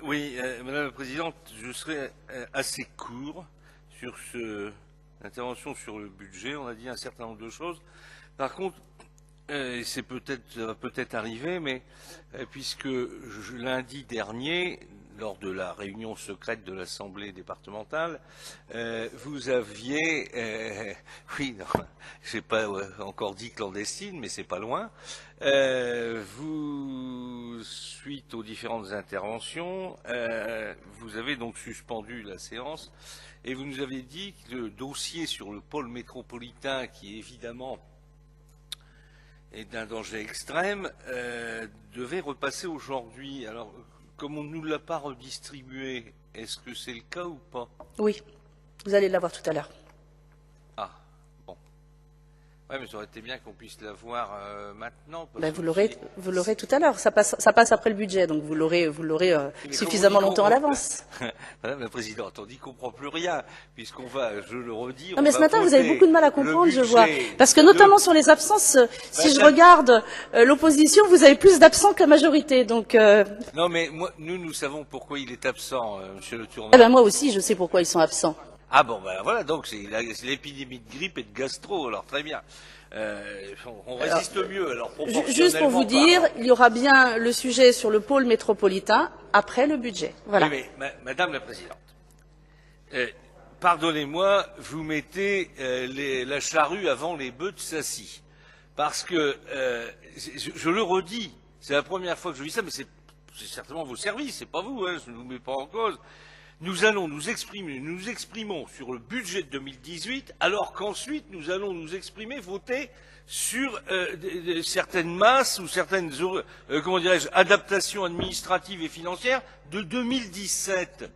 Oui, Madame la Présidente, je serai assez court sur l'intervention sur le budget. On a dit un certain nombre de choses. Par contre, c'est peut-être arrivé, mais puisque lundi dernier, lors de la réunion secrète de l'Assemblée départementale, vous aviez, oui, non, j'ai pas encore dit clandestine, mais c'est pas loin. Suite aux différentes interventions, vous avez donc suspendu la séance et vous nous avez dit que le dossier sur le pôle métropolitain, qui évidemment est d'un danger extrême, devait repasser aujourd'hui. Alors, comme on ne nous l'a pas redistribué, est-ce que c'est le cas ou pas? Oui, vous allez l'avoir tout à l'heure. Ah, bon. Oui, mais ça aurait été bien qu'on puisse l'avoir maintenant. Ben, vous l'aurez tout à l'heure. Ça passe après le budget, donc vous l'aurez suffisamment longtemps à l'avance. Madame la Présidente, on dit qu'on ne comprend plus rien, puisqu'on va, je le redis... Non, mais ce matin, vous avez beaucoup de mal à comprendre, je vois. Parce que notamment sur les absences, si je regarde l'opposition, vous avez plus d'absents que la majorité. Donc, Non, mais nous savons pourquoi il est absent, Monsieur Le Tourneur. Eh ben, moi aussi, je sais pourquoi ils sont absents. Ah bon, ben voilà, donc c'est l'épidémie de grippe et de gastro, alors très bien. On résiste mieux, alors juste pour vous dire, il y aura bien le sujet sur le pôle métropolitain après le budget. Voilà. Oui, mais Madame la Présidente, pardonnez-moi, vous mettez la charrue avant les bœufs de Sassy. Parce que, je le redis, c'est la première fois que je dis ça, mais c'est certainement vos services, c'est pas vous, hein, je ne vous mets pas en cause. Nous allons nous exprimons sur le budget de 2018, alors qu'ensuite nous allons nous exprimer, voter sur certaines masses ou certaines, comment dirais-je, adaptations administratives et financières de 2017.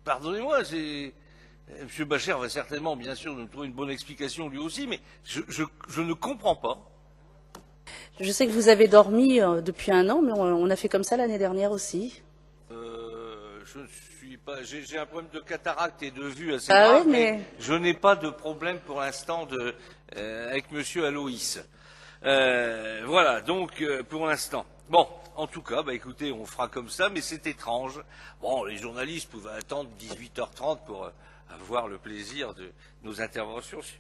Pardonnez-moi, M. Bacher va certainement, bien sûr, nous trouver une bonne explication lui aussi, mais je ne comprends pas. Je sais que vous avez dormi depuis un an, mais on a fait comme ça l'année dernière aussi. Je ne suis pas. J'ai un problème de cataracte et de vue assez grave, oui, mais je n'ai pas de problème pour l'instant avec Monsieur Aloïs. Voilà, donc pour l'instant. Bon, en tout cas, bah écoutez, on fera comme ça, mais c'est étrange. Bon, les journalistes pouvaient attendre 18h30 pour avoir le plaisir de nos interventions sur.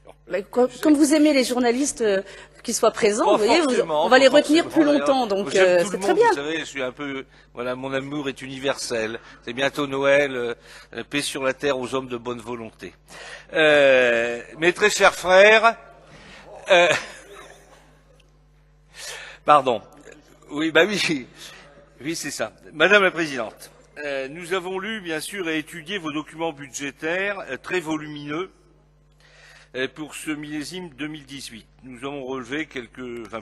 Comme vous aimez les journalistes qui soient présents, vous voyez, on va les retenir plus longtemps, donc c'est très bien. Vous savez, je suis un peu, voilà, mon amour est universel. C'est bientôt Noël, paix sur la terre aux hommes de bonne volonté. Mes très chers frères, pardon, oui, bah oui, oui, c'est ça. Madame la Présidente. Nous avons lu, bien sûr, et étudié vos documents budgétaires très volumineux pour ce millésime 2018. Nous avons relevé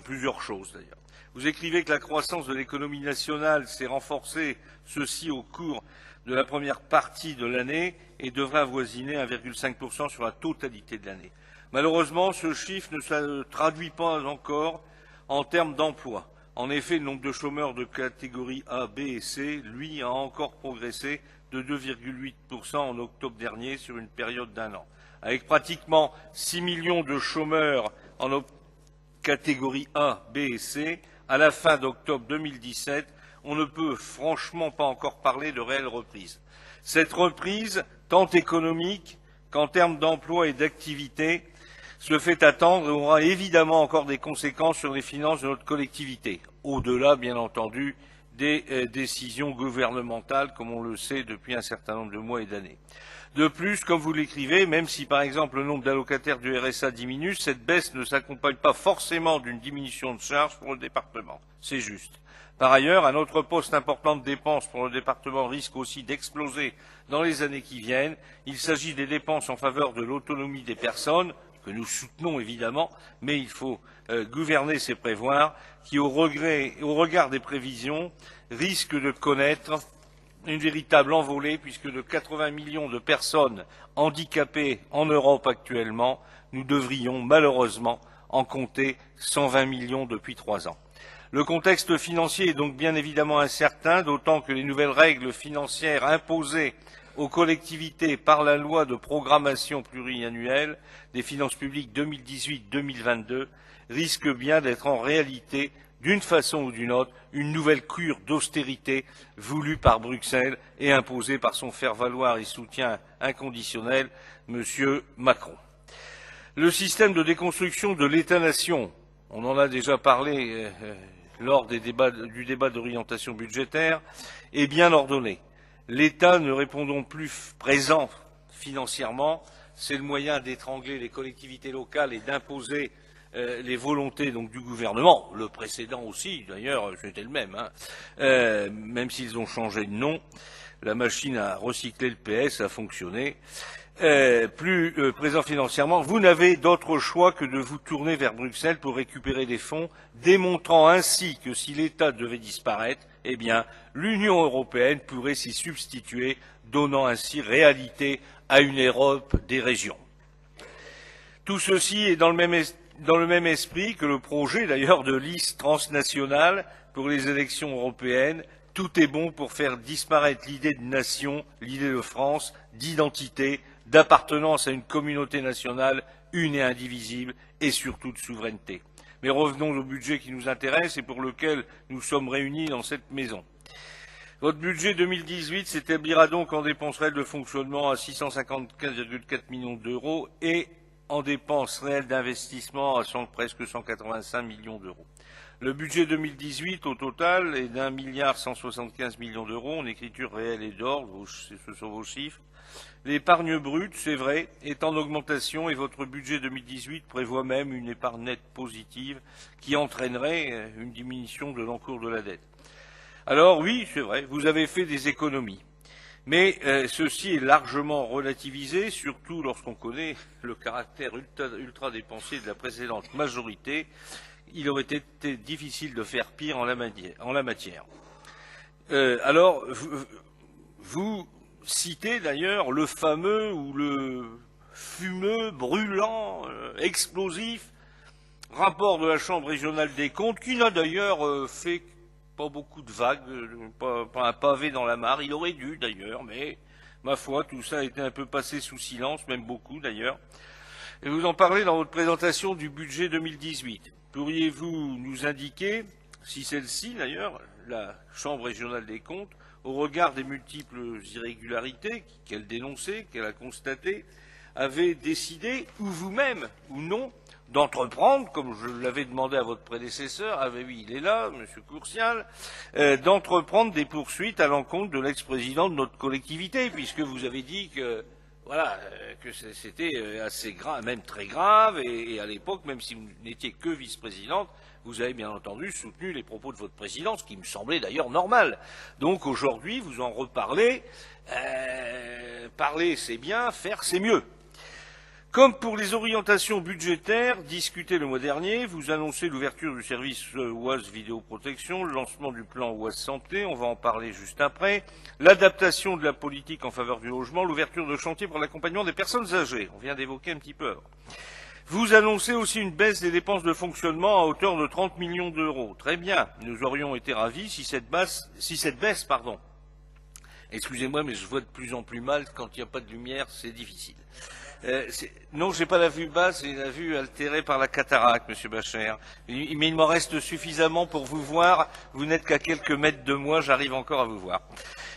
plusieurs choses d'ailleurs. Vous écrivez que la croissance de l'économie nationale s'est renforcée, ceci au cours de la première partie de l'année, et devrait avoisiner 1,5% sur la totalité de l'année. Malheureusement, ce chiffre ne se traduit pas encore en termes d'emploi. En effet, le nombre de chômeurs de catégorie A, B et C, lui, a encore progressé de 2,8% en octobre dernier sur une période d'un an. Avec pratiquement 6 millions de chômeurs en catégorie A, B et C, à la fin d'octobre 2017, on ne peut franchement pas encore parler de réelle reprise. Cette reprise, tant économique qu'en termes d'emploi et d'activité, se fait attendre et aura évidemment encore des conséquences sur les finances de notre collectivité, au-delà, bien entendu, des décisions gouvernementales, comme on le sait depuis un certain nombre de mois et d'années. De plus, comme vous l'écrivez, même si par exemple le nombre d'allocataires du RSA diminue, cette baisse ne s'accompagne pas forcément d'une diminution de charges pour le département. C'est juste. Par ailleurs, un autre poste important de dépenses pour le département risque aussi d'exploser dans les années qui viennent. Il s'agit des dépenses en faveur de l'autonomie des personnes, que nous soutenons évidemment, mais il faut gouverner, c'est prévoir, qui, au regard des prévisions, risque de connaître une véritable envolée, puisque de 80 millions de personnes handicapées en Europe actuellement, nous devrions malheureusement en compter 120 millions depuis 3 ans. Le contexte financier est donc bien évidemment incertain, d'autant que les nouvelles règles financières imposées aux collectivités par la loi de programmation pluriannuelle des finances publiques 2018-2022 risquent bien d'être en réalité d'une façon ou d'une autre, une nouvelle cure d'austérité voulue par Bruxelles et imposée par son faire-valoir et soutien inconditionnel, M. Macron. Le système de déconstruction de l'État-nation, on en a déjà parlé lors du débat d'orientation budgétaire, est bien ordonné. L'État ne répond donc plus présent financièrement, c'est le moyen d'étrangler les collectivités locales et d'imposer les volontés donc du gouvernement, le précédent aussi, d'ailleurs c'était le même, même s'ils ont changé de nom, la machine à recycler le PS a fonctionné. Plus présent financièrement, vous n'avez d'autre choix que de vous tourner vers Bruxelles pour récupérer des fonds, démontrant ainsi que si l'État devait disparaître, eh bien, l'Union européenne pourrait s'y substituer, donnant ainsi réalité à une Europe des régions. Tout ceci est dans le même esprit que le projet, d'ailleurs, de liste transnationale pour les élections européennes. Tout est bon pour faire disparaître l'idée de nation, l'idée de France, d'identité, d'appartenance à une communauté nationale une et indivisible et surtout de souveraineté. Mais revenons au budget qui nous intéresse et pour lequel nous sommes réunis dans cette maison. Votre budget 2018 s'établira donc en dépenses réelles de fonctionnement à 654,4 millions d'euros et en dépenses réelles d'investissement à presque 185 millions d'euros. Le budget 2018 au total est d'1,175 milliard d'euros en écriture réelle et d'ordre, ce sont vos chiffres. L'épargne brute, c'est vrai, est en augmentation et votre budget 2018 prévoit même une épargne nette positive qui entraînerait une diminution de l'encours de la dette. Alors oui, c'est vrai, vous avez fait des économies. Mais ceci est largement relativisé, surtout lorsqu'on connaît le caractère ultra dépensier de la précédente majorité. Il aurait été difficile de faire pire en la matière. Alors, vous citez d'ailleurs le fameux ou le fumeux, brûlant, explosif rapport de la Chambre régionale des comptes, qui n'a d'ailleurs fait pas beaucoup de vagues, pas un pavé dans la mare. Il aurait dû d'ailleurs, mais ma foi, tout ça a été un peu passé sous silence, même beaucoup d'ailleurs. Et vous en parlez dans votre présentation du budget 2018. Pourriez-vous nous indiquer si celle-ci, d'ailleurs, la Chambre régionale des comptes, au regard des multiples irrégularités qu'elle dénonçait, qu'elle a constatées, avait décidé, ou vous-même, ou non, d'entreprendre, comme je l'avais demandé à votre prédécesseur, oui, il est là, M. Courcial, d'entreprendre des poursuites à l'encontre de l'ex-président de notre collectivité, puisque vous avez dit que, voilà, que c'était assez grave, même très grave, et à l'époque, même si vous n'étiez que vice-présidente, vous avez bien entendu soutenu les propos de votre président, ce qui me semblait d'ailleurs normal. Donc aujourd'hui, vous en reparlez. Parler, c'est bien, faire, c'est mieux. Comme pour les orientations budgétaires discutées le mois dernier, vous annoncez l'ouverture du service OAS Vidéoprotection, le lancement du plan OAS Santé, on va en parler juste après, l'adaptation de la politique en faveur du logement, l'ouverture de chantiers pour l'accompagnement des personnes âgées. On vient d'évoquer un petit peu avant. Vous annoncez aussi une baisse des dépenses de fonctionnement à hauteur de 30 millions d'euros. Très bien, nous aurions été ravis si cette baisse, excusez-moi, mais je vois de plus en plus mal quand il n'y a pas de lumière, c'est difficile. Non, j'ai pas la vue basse, j'ai la vue altérée par la cataracte, Monsieur Bachere. Mais il m'en reste suffisamment pour vous voir. Vous n'êtes qu'à quelques mètres de moi, j'arrive encore à vous voir.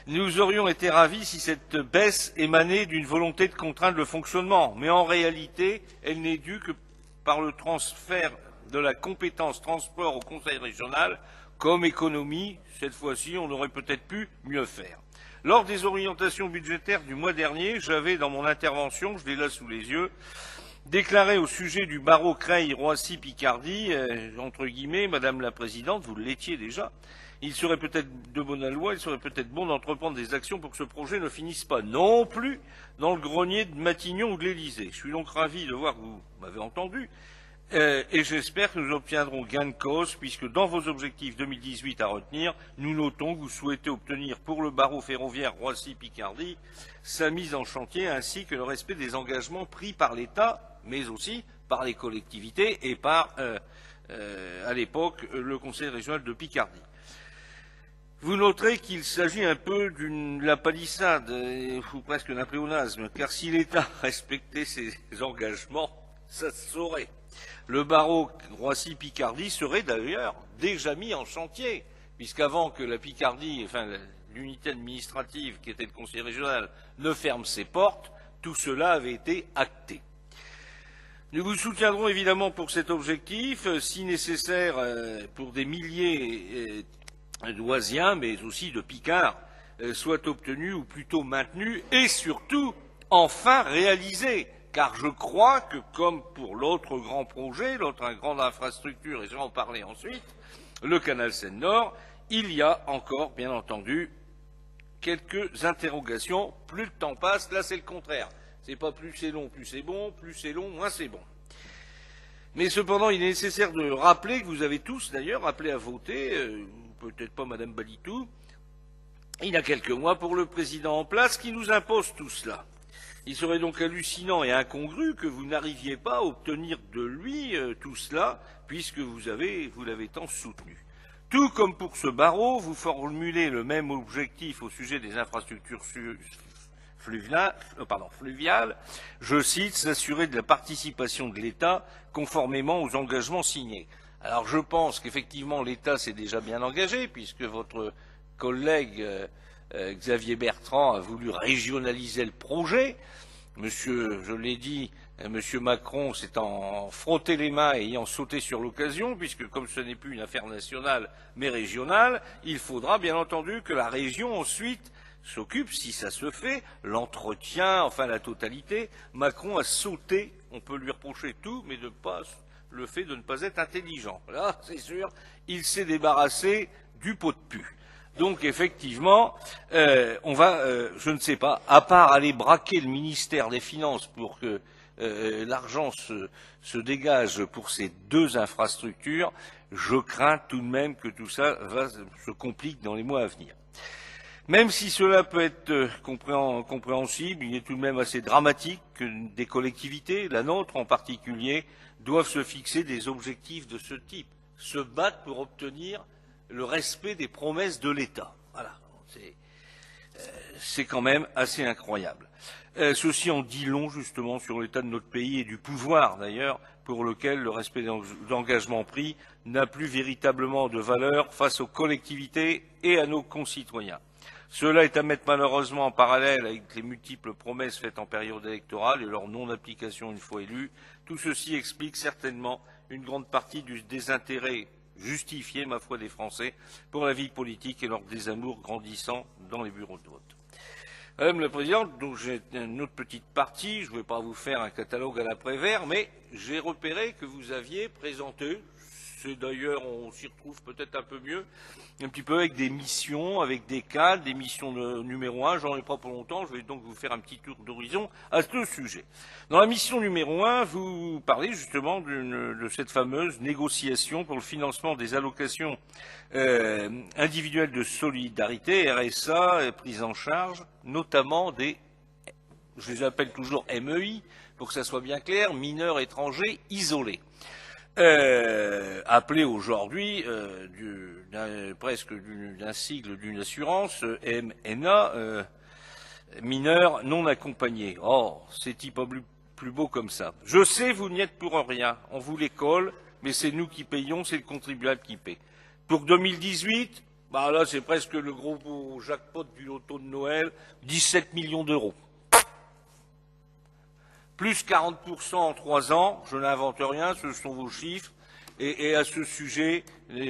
Nous aurions été ravis si cette baisse émanait d'une volonté de contraindre le fonctionnement, mais en réalité, elle n'est due que par le transfert de la compétence transport au Conseil régional. Comme économie, cette fois-ci, on aurait peut-être pu mieux faire. Lors des orientations budgétaires du mois dernier, j'avais dans mon intervention, je l'ai là sous les yeux, déclaré au sujet du barreau Creil-Roissy-Picardie, entre guillemets, Madame la Présidente, vous l'étiez déjà, il serait peut-être de bonne loi, il serait peut-être bon d'entreprendre des actions pour que ce projet ne finisse pas non plus dans le grenier de Matignon ou de l'Élysée. Je suis donc ravi de voir que vous m'avez entendu. Et j'espère que nous obtiendrons gain de cause, puisque dans vos objectifs 2018 à retenir, nous notons que vous souhaitez obtenir pour le barreau ferroviaire Roissy-Picardie sa mise en chantier, ainsi que le respect des engagements pris par l'État, mais aussi par les collectivités et par, à l'époque, le Conseil régional de Picardie. Vous noterez qu'il s'agit un peu d'une lapalissade, ou presque d'un pléonasme, car si l'État respectait ses engagements, ça se saurait. Le barreau Roissy-Picardie serait d'ailleurs déjà mis en chantier, puisqu'avant que la Picardie, enfin l'unité administrative qui était le conseil régional, ne ferme ses portes, tout cela avait été acté. Nous vous soutiendrons évidemment pour cet objectif, si nécessaire pour des milliers d'Oisiens, mais aussi de Picards, soit obtenu ou plutôt maintenu et surtout enfin réalisé. Car je crois que, comme pour l'autre grand projet, l'autre grande infrastructure, et je vais en parler ensuite, le canal Seine-Nord, il y a encore, bien entendu, quelques interrogations. Plus le temps passe, là c'est le contraire. C'est pas plus c'est long, plus c'est bon, plus c'est long, moins c'est bon. Mais cependant, il est nécessaire de rappeler que vous avez tous d'ailleurs appelé à voter, peut-être pas Madame Balitou, il y a quelques mois pour le président en place qui nous impose tout cela. Il serait donc hallucinant et incongru que vous n'arriviez pas à obtenir de lui tout cela, puisque vous l'avez tant soutenu. Tout comme pour ce barreau, vous formulez le même objectif au sujet des infrastructures fluviales, je cite, s'assurer de la participation de l'État conformément aux engagements signés. Alors je pense qu'effectivement l'État s'est déjà bien engagé, puisque votre collègue Xavier Bertrand a voulu régionaliser le projet. Monsieur, je l'ai dit, Monsieur Macron s'étant frotté les mains et ayant sauté sur l'occasion, puisque comme ce n'est plus une affaire nationale mais régionale, il faudra bien entendu que la région ensuite s'occupe, si ça se fait, l'entretien, enfin la totalité. Macron a sauté, on peut lui reprocher tout, mais le fait de ne pas être intelligent. Là, c'est sûr, il s'est débarrassé du pot de pu. Donc effectivement, je ne sais pas, à part aller braquer le ministère des Finances pour que l'argent se dégage pour ces deux infrastructures, je crains tout de même que tout ça se complique dans les mois à venir. Même si cela peut être compréhensible, il est tout de même assez dramatique que des collectivités, la nôtre en particulier, doivent se fixer des objectifs de ce type, se battre pour obtenir le respect des promesses de l'État. Voilà, c'est quand même assez incroyable. Ceci en dit long justement sur l'état de notre pays et du pouvoir d'ailleurs, pour lequel le respect d'engagements pris n'a plus véritablement de valeur face aux collectivités et à nos concitoyens. Cela est à mettre malheureusement en parallèle avec les multiples promesses faites en période électorale et leur non-application une fois élus. Tout ceci explique certainement une grande partie du désintérêt justifié, ma foi, des Français pour la vie politique et leur désamour grandissant dans les bureaux de vote. Madame la Présidente, donc j'ai une autre petite partie, je ne vais pas vous faire un catalogue à l'après-vert, mais j'ai repéré que vous aviez présenté, c'est d'ailleurs, on s'y retrouve peut-être un peu mieux, un petit peu avec des missions, avec des cadres, des missions numéro 1, j'en ai pas pour longtemps, je vais donc vous faire un petit tour d'horizon à ce sujet. Dans la mission numéro 1, vous parlez justement de cette fameuse négociation pour le financement des allocations individuelles de solidarité, RSA, prise en charge, notamment des, je les appelle toujours MEI, pour que ça soit bien clair, mineurs étrangers isolés. Appelé aujourd'hui presque d'un sigle d'une assurance, MNA, mineurs non accompagnés. Oh, c'est pas plus beau comme ça. Je sais, vous n'y êtes pour rien, on vous les colle, mais c'est nous qui payons, c'est le contribuable qui paie. Pour 2018, bah là c'est presque le gros jackpot du loto de Noël, 17 millions d'euros. Plus 40% en 3 ans, je n'invente rien, ce sont vos chiffres. Et à ce sujet,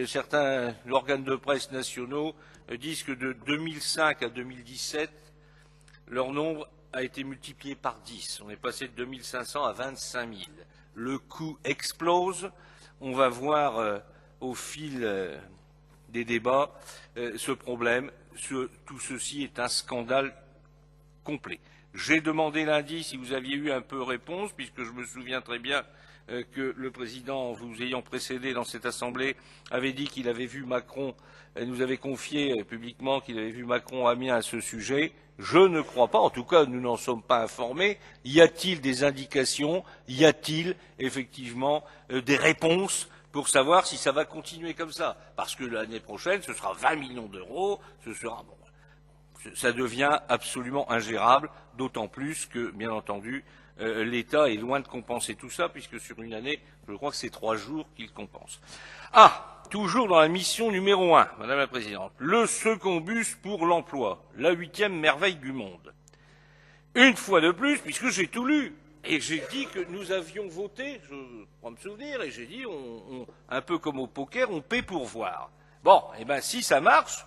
certains organes de presse nationaux disent que de 2005 à 2017, leur nombre a été multiplié par 10. On est passé de 2500 à 25 000. Le coût explose. On va voir au fil des débats ce problème. Tout ceci est un scandale complet. J'ai demandé lundi si vous aviez eu un peu réponse, puisque je me souviens très bien que le président, vous ayant précédé dans cette assemblée, avait dit qu'il avait vu Macron, nous avait confié publiquement qu'il avait vu Macron à Amiens à ce sujet. Je ne crois pas, en tout cas nous n'en sommes pas informés. Y a-t-il des indications? Y a-t-il effectivement des réponses pour savoir si ça va continuer comme ça? Parce que l'année prochaine, ce sera 20 millions d'euros, ce sera bon. Ça devient absolument ingérable, d'autant plus que, bien entendu, l'État est loin de compenser tout ça, puisque sur une année, je crois que c'est 3 jours qu'il compense. Ah, toujours dans la mission numéro 1, Madame la Présidente, le second bus pour l'emploi, la 8e merveille du monde. Une fois de plus, puisque j'ai tout lu, et j'ai dit que nous avions voté, je crois me souvenir, et j'ai dit, un peu comme au poker, on paie pour voir. Bon, eh ben si ça marche,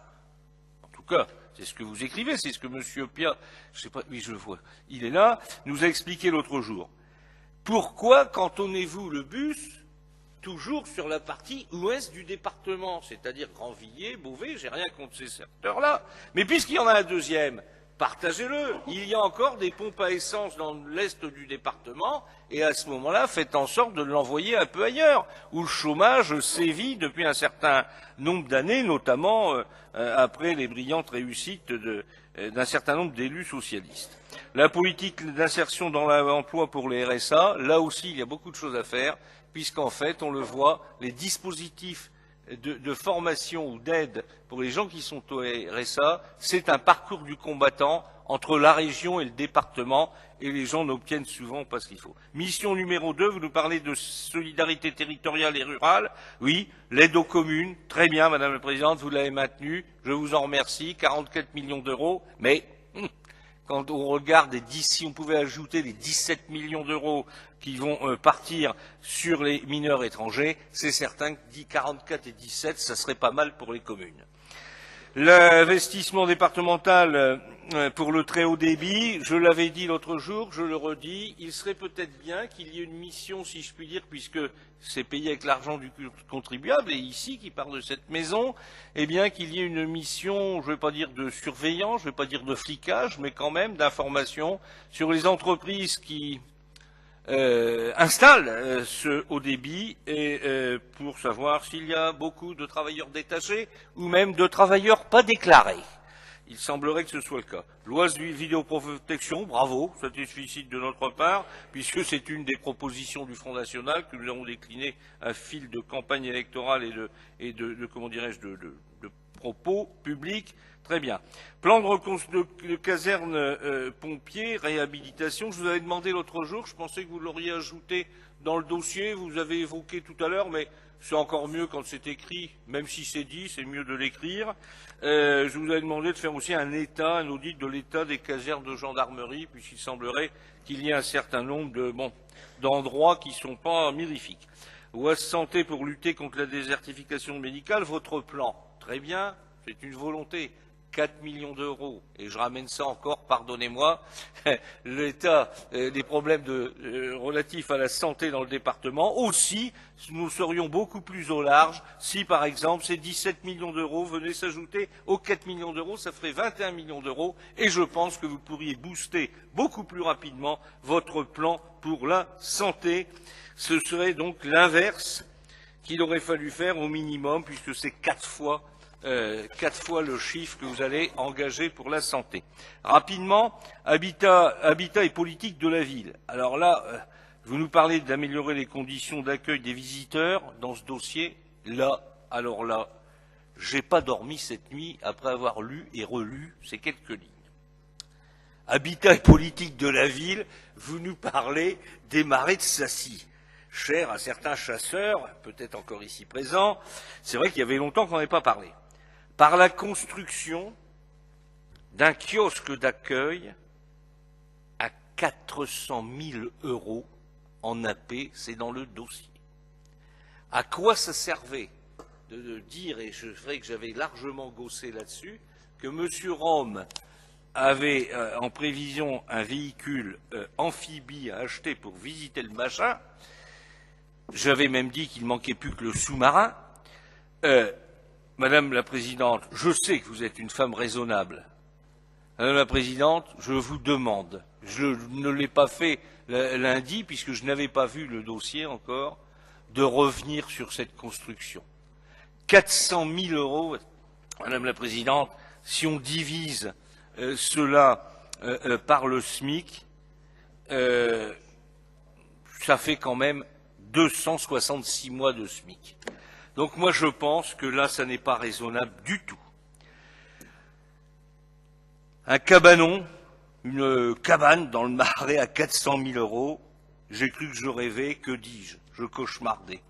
en tout cas, c'est ce que vous écrivez, c'est ce que M. Pia, je sais pas, oui je le vois, il est là, nous a expliqué l'autre jour. Pourquoi cantonnez-vous le bus toujours sur la partie ouest du département, c'est-à-dire Grandvilliers, Beauvais, j'ai rien contre ces secteurs-là, mais puisqu'il y en a un deuxième, partagez-le. Il y a encore des pompes à essence dans l'est du département, et à ce moment-là, faites en sorte de l'envoyer un peu ailleurs, où le chômage sévit depuis un certain nombre d'années, notamment après les brillantes réussites d'un certain nombre d'élus socialistes. La politique d'insertion dans l'emploi pour les RSA, là aussi, il y a beaucoup de choses à faire, puisqu'en fait, on le voit, les dispositifs de formation ou d'aide pour les gens qui sont au RSA, c'est un parcours du combattant entre la région et le département, et les gens n'obtiennent souvent pas ce qu'il faut. Mission numéro 2, vous nous parlez de solidarité territoriale et rurale. Oui, l'aide aux communes, très bien, Madame la Présidente, vous l'avez maintenue, je vous en remercie, 44 millions d'euros, mais quand on regarde si on pouvait ajouter les 17 millions d'euros qui vont partir sur les mineurs étrangers, c'est certain que 44 et 17, ça serait pas mal pour les communes. L'investissement départemental pour le très haut débit, je l'avais dit l'autre jour, je le redis, il serait peut-être bien qu'il y ait une mission, si je puis dire, puisque c'est payé avec l'argent du contribuable, et ici, qui part de cette maison, eh bien qu'il y ait une mission, je ne vais pas dire de surveillance, je ne vais pas dire de flicage, mais quand même d'information sur les entreprises qui installe ce haut débit et pour savoir s'il y a beaucoup de travailleurs détachés ou même de travailleurs pas déclarés. Il semblerait que ce soit le cas. Loi de vidéoprotection, bravo, ça félicite de notre part, puisque c'est une des propositions du Front National que nous avons décliné à fil de campagne électorale et de comment dirais-je, de propos publics. Très bien. Plan de caserne pompiers, réhabilitation. Je vous avais demandé l'autre jour, je pensais que vous l'auriez ajouté dans le dossier, vous avez évoqué tout à l'heure, mais c'est encore mieux quand c'est écrit, même si c'est dit, c'est mieux de l'écrire. Je vous avais demandé de faire aussi un audit de l'état des casernes de gendarmerie, puisqu'il semblerait qu'il y ait un certain nombre d'endroits qui ne sont pas mirifiques. OAS Santé pour lutter contre la désertification médicale, votre plan, très bien, c'est une volonté. 4 millions d'euros, et je ramène ça encore, pardonnez-moi, l'État, des problèmes relatifs à la santé dans le département, aussi, nous serions beaucoup plus au large si, par exemple, ces 17 millions d'euros venaient s'ajouter aux 4 millions d'euros, ça ferait 21 millions d'euros, et je pense que vous pourriez booster beaucoup plus rapidement votre plan pour la santé. Ce serait donc l'inverse qu'il aurait fallu faire au minimum, puisque c'est 4 fois le chiffre que vous allez engager pour la santé. Rapidement, habitat et politique de la ville. Alors là, vous nous parlez d'améliorer les conditions d'accueil des visiteurs dans ce dossier. Là, alors là, j'ai pas dormi cette nuit après avoir lu et relu ces quelques lignes. Habitat et politique de la ville, vous nous parlez des marais de Sassy. Cher à certains chasseurs, peut-être encore ici présents, c'est vrai qu'il y avait longtemps qu'on n'avait pas parlé. Par la construction d'un kiosque d'accueil à 400 000 € en AP, c'est dans le dossier. À quoi ça servait de dire, et je ferai que j'avais largement gossé là-dessus, que M. Rome avait en prévision un véhicule amphibie à acheter pour visiter le machin. J'avais même dit qu'il manquait plus que le sous-marin. Madame la Présidente, je sais que vous êtes une femme raisonnable. Madame la Présidente, je vous demande, je ne l'ai pas fait lundi puisque je n'avais pas vu le dossier encore, de revenir sur cette construction. 400 000 €, Madame la Présidente, si on divise cela par le SMIC, ça fait quand même 266 mois de SMIC. Donc moi je pense que là, ça n'est pas raisonnable du tout. Un cabanon une cabane dans le Marais à 400 000 euros. J'ai cru que je rêvais, que dis-je? Je cauchemardais.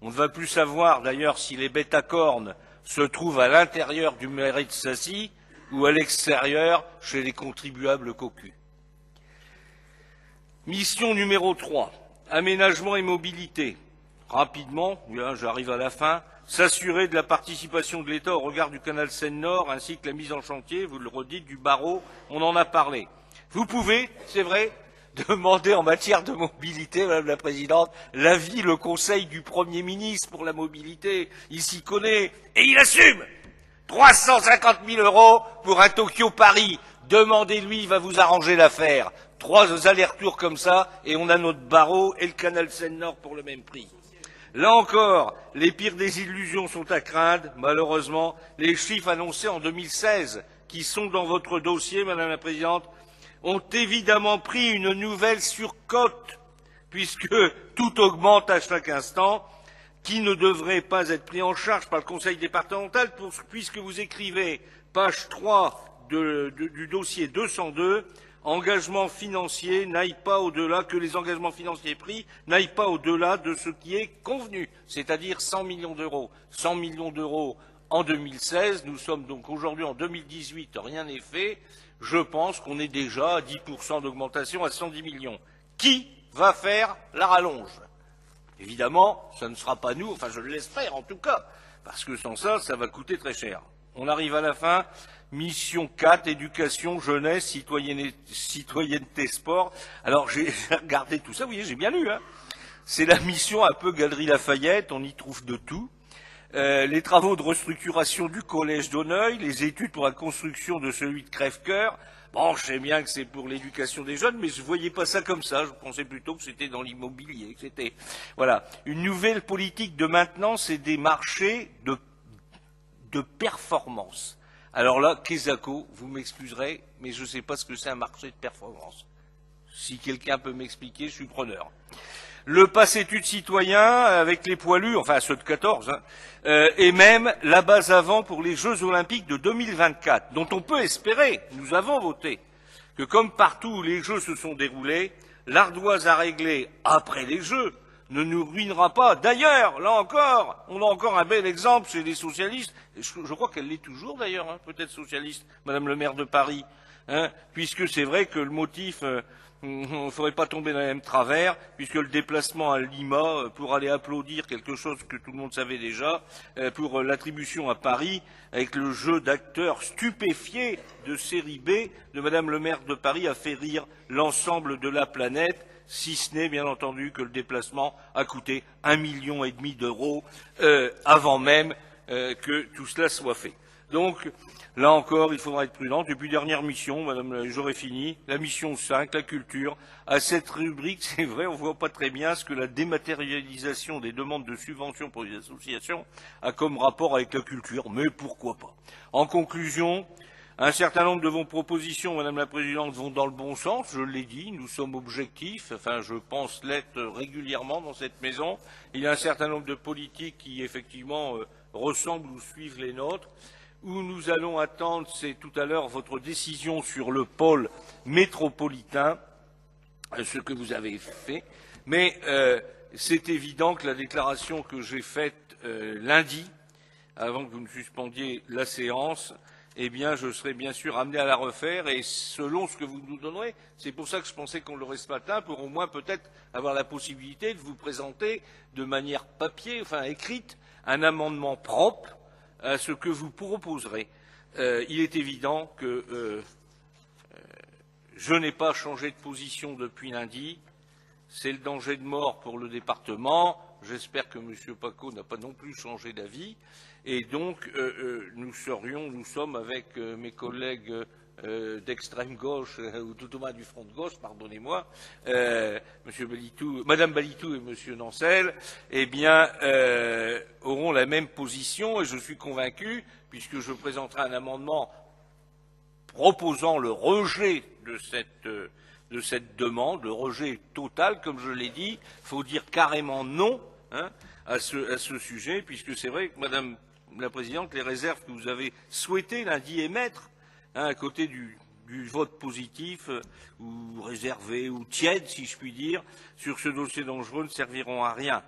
On ne va plus savoir d'ailleurs si les bêtes à cornes se trouvent à l'intérieur du Marais de Sassy ou à l'extérieur chez les contribuables cocus. Mission numéro 3, aménagement et mobilité. Rapidement, j'arrive à la fin, s'assurer de la participation de l'État au regard du canal Seine-Nord ainsi que la mise en chantier, vous le redites, du barreau, on en a parlé. Vous pouvez, c'est vrai, demander en matière de mobilité, Madame la Présidente, l'avis, le conseil du Premier ministre pour la mobilité. Il s'y connaît et il assume 350 000 euros pour un Tokyo-Paris. Demandez-lui, il va vous arranger l'affaire. 3 allers-retours comme ça et on a notre barreau et le canal Seine-Nord pour le même prix. Là encore, les pires des illusions sont à craindre. Malheureusement, les chiffres annoncés en 2016, qui sont dans votre dossier, Madame la Présidente, ont évidemment pris une nouvelle surcote, puisque tout augmente à chaque instant, qui ne devrait pas être pris en charge par le Conseil départemental, puisque vous écrivez, page 3 du dossier 202, engagement financier n'aille pas au-delà, que les engagements financiers pris n'aillent pas au-delà de ce qui est convenu, c'est-à-dire 100 millions d'euros. 100 millions d'euros en 2016, nous sommes donc aujourd'hui en 2018, rien n'est fait. Je pense qu'on est déjà à 10% d'augmentation à 110 millions. Qui va faire la rallonge? Évidemment, ça ne sera pas nous, enfin je l'espère en tout cas, parce que sans ça, ça va coûter très cher. On arrive à la fin. Mission 4, éducation, jeunesse, citoyenneté, sport. Alors j'ai regardé tout ça, vous voyez, j'ai bien lu. Hein. C'est la mission un peu Galerie Lafayette, on y trouve de tout. Les travaux de restructuration du collège d'Auneuil, les études pour la construction de celui de Crèvecoeur. Bon, je sais bien que c'est pour l'éducation des jeunes, mais je ne voyais pas ça comme ça. Je pensais plutôt que c'était dans l'immobilier, que c'était... Voilà. Une nouvelle politique de maintenance et des marchés de performance. Alors là, Kesako, vous m'excuserez, mais je ne sais pas ce que c'est un marché de performance. Si quelqu'un peut m'expliquer, je suis preneur. Le pass études citoyen avec les poilus, enfin ceux de 14, et même la base avant pour les Jeux Olympiques de 2024, dont on peut espérer, nous avons voté, que comme partout où les Jeux se sont déroulés, l'ardoise à régler après les Jeux ne nous ruinera pas. D'ailleurs, là encore, on a encore un bel exemple chez les socialistes, je crois qu'elle l'est toujours d'ailleurs, hein, peut-être socialiste, Madame le maire de Paris, hein, puisque c'est vrai que le motif... il ne faudrait pas tomber dans le même travers, puisque le déplacement à Lima pour aller applaudir quelque chose que tout le monde savait déjà, pour l'attribution à Paris, avec le jeu d'acteurs stupéfiés de série B de Madame le maire de Paris, a fait rire l'ensemble de la planète, si ce n'est bien entendu que le déplacement a coûté 1,5 million d'euros avant même que tout cela soit fait. Donc, là encore, il faudra être prudent. Et puis, dernière mission, madame, j'aurais fini, la mission 5, la culture. À cette rubrique, c'est vrai, on ne voit pas très bien ce que la dématérialisation des demandes de subventions pour les associations a comme rapport avec la culture, mais pourquoi pas. En conclusion, un certain nombre de vos propositions, madame la présidente, vont dans le bon sens, je l'ai dit, nous sommes objectifs, enfin je pense l'être régulièrement dans cette maison. Il y a un certain nombre de politiques qui, effectivement, ressemblent ou suivent les nôtres. Où nous allons attendre, c'est tout à l'heure votre décision sur le pôle métropolitain, ce que vous avez fait, mais c'est évident que la déclaration que j'ai faite lundi, avant que vous ne suspendiez la séance, eh bien, je serai bien sûr amené à la refaire, et selon ce que vous nous donnerez, c'est pour ça que je pensais qu'on l'aurait ce matin, pour au moins peut-être avoir la possibilité de vous présenter de manière papier, enfin écrite, un amendement propre à ce que vous proposerez. Il est évident que je n'ai pas changé de position depuis lundi. C'est le danger de mort pour le département. J'espère que M. Paco n'a pas non plus changé d'avis. Et donc, nous sommes avec mes collègues d'extrême gauche, ou tout au moins du front de gauche, pardonnez-moi, Madame Balitou et Monsieur Nancel, eh bien, auront la même position, et je suis convaincu, puisque je présenterai un amendement proposant le rejet de cette demande, le rejet total, comme je l'ai dit, il faut dire carrément non, hein, à ce sujet, puisque c'est vrai que, Madame la Présidente, les réserves que vous avez souhaité lundi émettre, hein, à côté du vote positif, ou réservé, ou tiède, si je puis dire, sur ce dossier dangereux ne serviront à rien.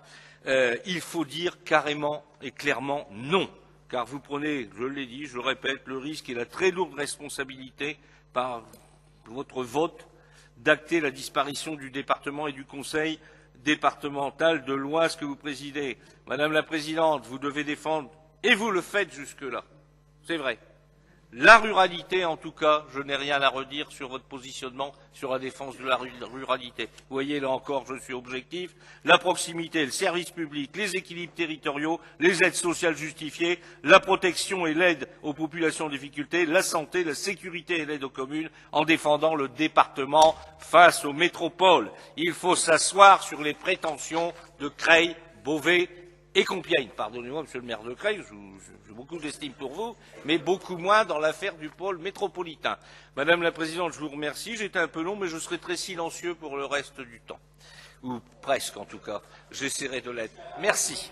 Il faut dire carrément et clairement non, car vous prenez, je l'ai dit, je le répète, le risque et la très lourde responsabilité par votre vote d'acter la disparition du département et du conseil départemental de l'Oise que vous présidez. Madame la Présidente, vous devez défendre, et vous le faites jusque-là, c'est vrai, la ruralité, en tout cas, je n'ai rien à redire sur votre positionnement sur la défense de la ruralité. Vous voyez, là encore, je suis objectif. La proximité, le service public, les équilibres territoriaux, les aides sociales justifiées, la protection et l'aide aux populations en difficulté, la santé, la sécurité et l'aide aux communes, en défendant le département face aux métropoles. Il faut s'asseoir sur les prétentions de Creil, Beauvais et Compiègne. Pardonnez-moi, monsieur le maire de Creil, j'ai beaucoup d'estime pour vous, mais beaucoup moins dans l'affaire du pôle métropolitain. Madame la Présidente, je vous remercie. J'étais un peu long, mais je serai très silencieux pour le reste du temps. Ou presque, en tout cas. J'essaierai de l'être. Merci.